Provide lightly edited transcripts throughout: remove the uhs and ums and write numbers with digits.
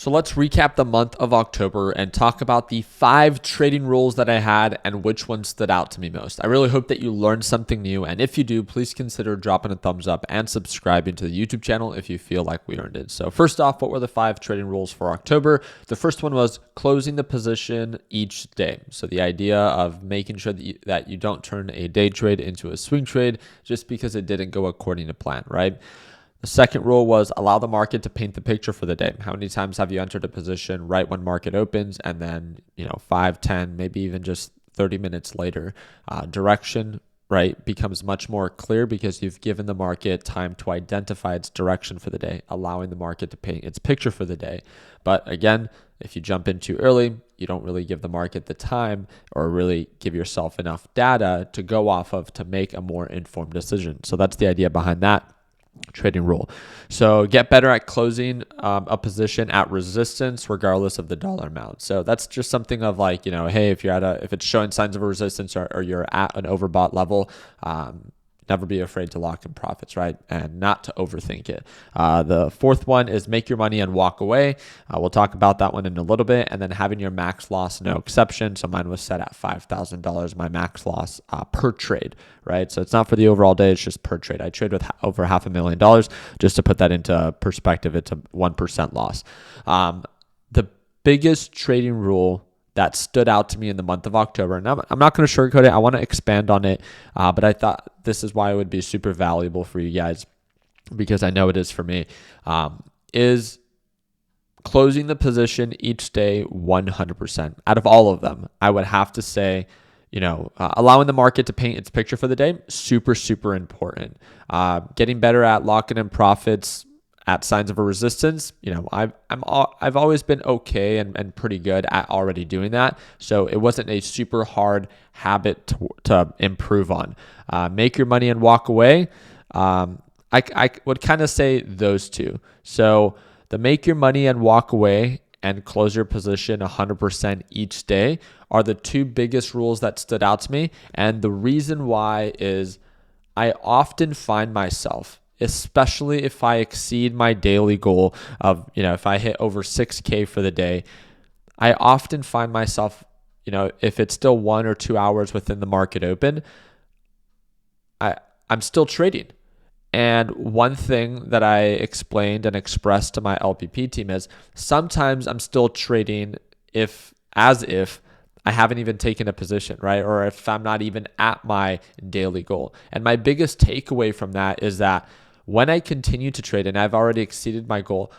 So let's recap the month of October and talk about the 5 trading rules that I had and which one stood out to me most. I really hope that you learned something new. And if you do, please consider dropping a thumbs up and subscribing to the YouTube channel if you feel like we earned it. So first off, what were the 5 trading rules for October? The first one was closing the position each day. So the idea of making sure that you don't turn a day trade into a swing trade just because it didn't go according to plan, right? The second rule was allow the market to paint the picture for the day. How many times have you entered a position right when market opens and then, 5, 10, maybe even just 30 minutes later, direction, right, becomes much more clear because you've given the market time to identify its direction for the day, allowing the market to paint its picture for the day. But again, if you jump in too early, you don't really give the market the time or really give yourself enough data to go off of to make a more informed decision. So that's the idea behind that trading rule. So get better at closing a position at resistance regardless of the dollar amount. So that's just something of like, hey, if it's showing signs of a resistance or you're at an overbought level, never be afraid to lock in profits, right? And not to overthink it. The fourth one is make your money and walk away. We'll talk about that one in a little bit. And then having your max loss, no exception. So mine was set at $5,000, my max loss per trade, right? So it's not for the overall day, it's just per trade. I trade with over $500,000. Just to put that into perspective, it's a 1% loss. The biggest trading rule that stood out to me in the month of October, and I'm not going to sugarcoat it. I want to expand on it, but I thought this is why it would be super valuable for you guys, because I know it is for me, is closing the position each day 100%. Out of all of them, I would have to say, allowing the market to paint its picture for the day, super, super important. Getting better at locking in profits at signs of a resistance, I've always been okay and pretty good at already doing that. So it wasn't a super hard habit to improve on. Make your money and walk away. I would kind of say those two. So the make your money and walk away and close your position 100% each day are the two biggest rules that stood out to me. And the reason why is I often find myself, especially if I exceed my daily goal of, if I hit over 6K for the day, I often find myself, if it's still 1 or 2 hours within the market open, I'm still trading. And one thing that I explained and expressed to my LPP team is sometimes I'm still trading as if I haven't even taken a position, right? Or if I'm not even at my daily goal. And my biggest takeaway from that is that when I continue to trade and I've already exceeded my goal,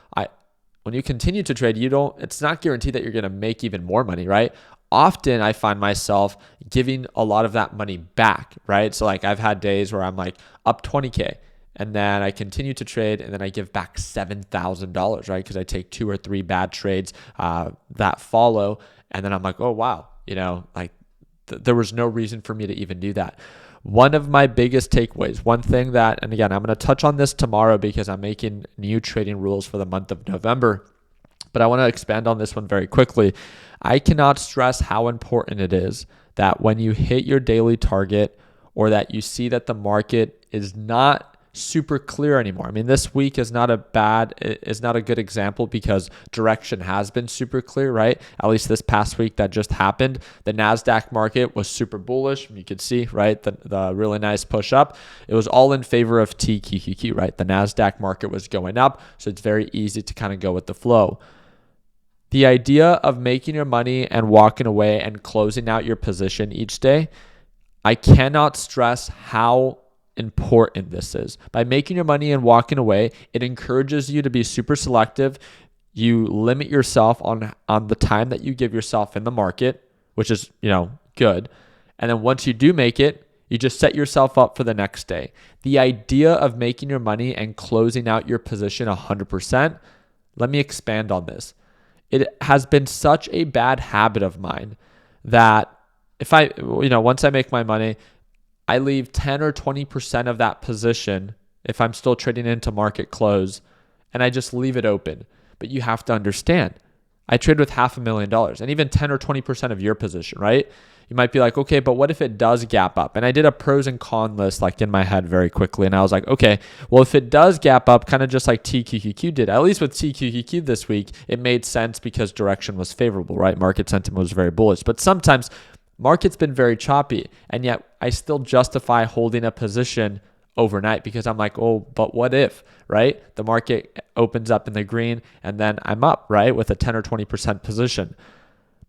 when you continue to trade, it's not guaranteed that you're going to make even more money, right? Often I find myself giving a lot of that money back, right? So like I've had days where I'm like up 20K and then I continue to trade and then I give back $7,000, right? Because I take 2 or 3 bad trades that follow. And then I'm like, oh, wow, there was no reason for me to even do that. One of my biggest takeaways, one thing that, and again, I'm going to touch on this tomorrow because I'm making new trading rules for the month of November, but I want to expand on this one very quickly. I cannot stress how important it is that when you hit your daily target or that you see that the market is not super clear anymore. I mean, this week is not a good example because direction has been super clear, right? At least this past week that just happened. The NASDAQ market was super bullish. You could see, right, the really nice push up. It was all in favor of TQQQ, right? The NASDAQ market was going up, so it's very easy to kind of go with the flow. The idea of making your money and walking away and closing out your position each day, I cannot stress how important this is. By making your money and walking away, it encourages you to be super selective. You limit yourself on the time that you give yourself in the market, which is, good. And then once you do make it, you just set yourself up for the next day. The idea of making your money and closing out your position 100%, let me expand on this. It has been such a bad habit of mine that if once I make my money, I leave 10 or 20% of that position if I'm still trading into market close, and I just leave it open. But you have to understand, I trade with $500,000 and even 10 or 20% of your position, right? You might be like, okay, but what if it does gap up? And I did a pros and cons list like in my head very quickly. And I was like, okay, well, if it does gap up, kind of just like TQQQ did, at least with TQQQ this week, it made sense because direction was favorable, right? Market sentiment was very bullish. But sometimes market's been very choppy, and yet I still justify holding a position overnight because I'm like, oh, but what if, right? The market opens up in the green and then I'm up, right? With a 10 or 20% position.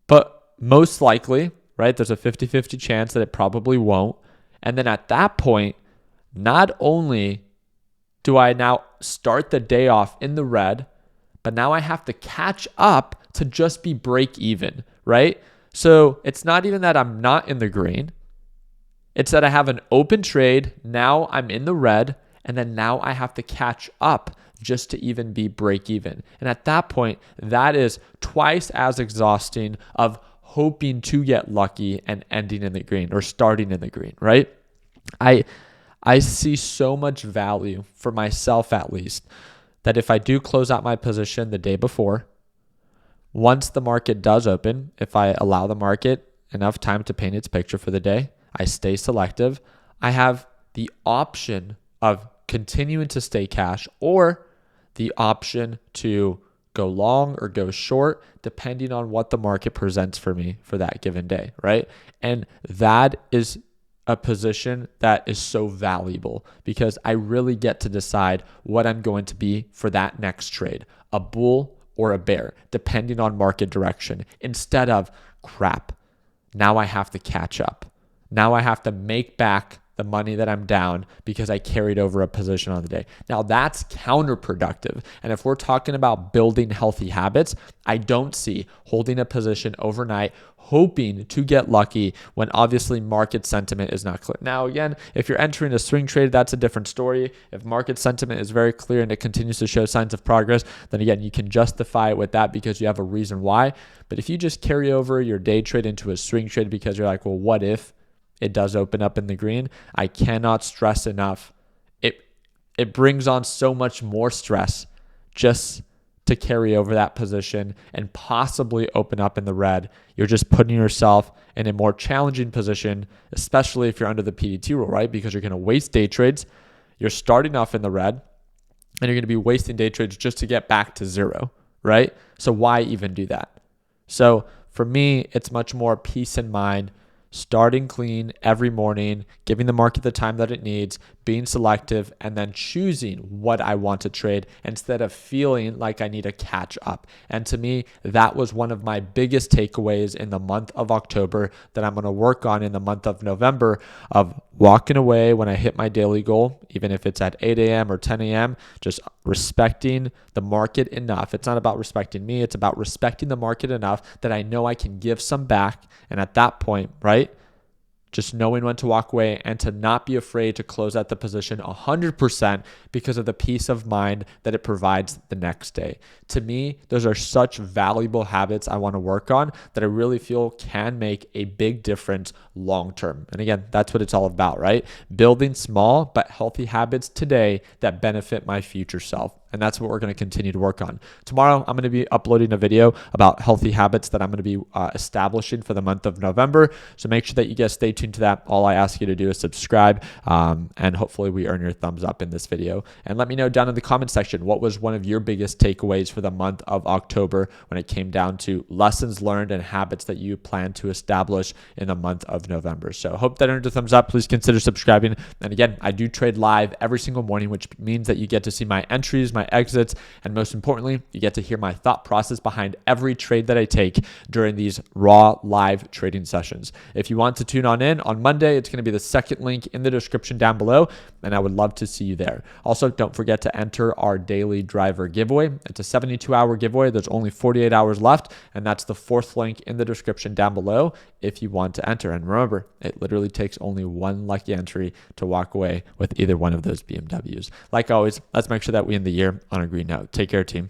But most likely, right, there's a 50-50 chance that it probably won't. And then at that point, not only do I now start the day off in the red, but now I have to catch up to just be break even, right? So it's not even that I'm not in the green. It's that I have an open trade. Now I'm in the red. And then now I have to catch up just to even be break even. And at that point, that is twice as exhausting of hoping to get lucky and ending in the green or starting in the green, right? I see so much value for myself, at least, that if I do close out my position the day before, once the market does open, if I allow the market enough time to paint its picture for the day, I stay selective, I have the option of continuing to stay cash or the option to go long or go short, depending on what the market presents for me for that given day, right? And that is a position that is so valuable because I really get to decide what I'm going to be for that next trade, a bull or a bear, depending on market direction, instead of crap. Now I have to catch up. Now I have to make back the money that I'm down because I carried over a position on the day. Now that's counterproductive. And if we're talking about building healthy habits, I don't see holding a position overnight, hoping to get lucky when obviously market sentiment is not clear. Now, again, if you're entering a swing trade, that's a different story. If market sentiment is very clear and it continues to show signs of progress, then again, you can justify it with that because you have a reason why. But if you just carry over your day trade into a swing trade because you're like, well, what if it does open up in the green? I cannot stress enough. It brings on so much more stress just to carry over that position and possibly open up in the red. You're just putting yourself in a more challenging position, especially if you're under the PDT rule, right? Because you're going to waste day trades. You're starting off in the red and you're going to be wasting day trades just to get back to zero, right? So why even do that? So for me, it's much more peace in mind, starting clean every morning, giving the market the time that it needs, being selective, and then choosing what I want to trade instead of feeling like I need to catch up. And to me, that was one of my biggest takeaways in the month of October that I'm going to work on in the month of November, of walking away when I hit my daily goal, even if it's at 8 a.m. or 10 a.m., just respecting the market enough. It's not about respecting me. It's about respecting the market enough that I know I can give some back. And at that point, right, just knowing when to walk away and to not be afraid to close out the position 100% because of the peace of mind that it provides the next day. To me, those are such valuable habits I want to work on that I really feel can make a big difference long term. And again, that's what it's all about, right? Building small but healthy habits today that benefit my future self. And that's what we're going to continue to work on. Tomorrow, I'm going to be uploading a video about healthy habits that I'm going to be establishing for the month of November. So make sure that you guys stay tuned to that. All I ask you to do is subscribe, and hopefully we earn your thumbs up in this video. And let me know down in the comment section, what was one of your biggest takeaways for the month of October when it came down to lessons learned and habits that you plan to establish in the month of November. So hope that earned a thumbs up. Please consider subscribing. And again, I do trade live every single morning, which means that you get to see my entries, my exits, and most importantly, you get to hear my thought process behind every trade that I take during these raw live trading sessions. If you want to tune on Monday, it's going to be the second link in the description down below, and I would love to see you there. Also, don't forget to enter our daily driver giveaway. It's a 72-hour giveaway. There's only 48 hours left, and that's the fourth link in the description down below if you want to enter. And remember, it literally takes only one lucky entry to walk away with either one of those BMWs. Like always, let's make sure that we end the year on a green note. Take care, team.